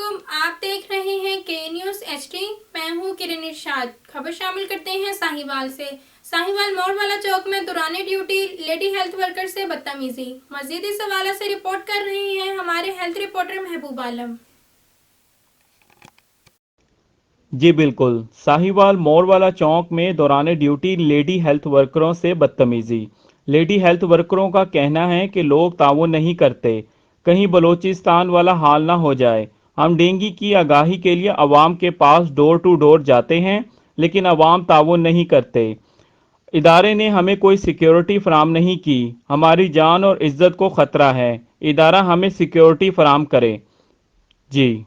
वालेकुम। आप देख रहे हैं के न्यूज़ एचडी। मैं हूं किरण इरशाद। खबर शामिल करते हैं साहिवाल से। साहिवाल मोड़वाला चौक में दौरान ड्यूटी लेडी हेल्थ वर्कर से बदतमीजी। मजीद इस हवाले से रिपोर्ट कर रहे हैं हमारे हेल्थ रिपोर्टर महबूब आलम। जी बिल्कुल। साहिवाल मोड़वाला चौक में दौरान ड्यूटी लेडी हेल्थ वर्करों से बदतमीजी। लेडी हेल्थ वर्करों का कहना है कि लोग ताउन नहीं करते, कहीं बलोचिस्तान वाला हाल ना हो जाए। हम डेंगू की आगाही के लिए अवाम के पास डोर टू डोर जाते हैं, लेकिन अवाम ताउन नहीं करते। इदारे ने हमें कोई सिक्योरिटी फराम नहीं की। हमारी जान और इज्जत को खतरा है। इदारा हमें सिक्योरिटी फराम करे। जी।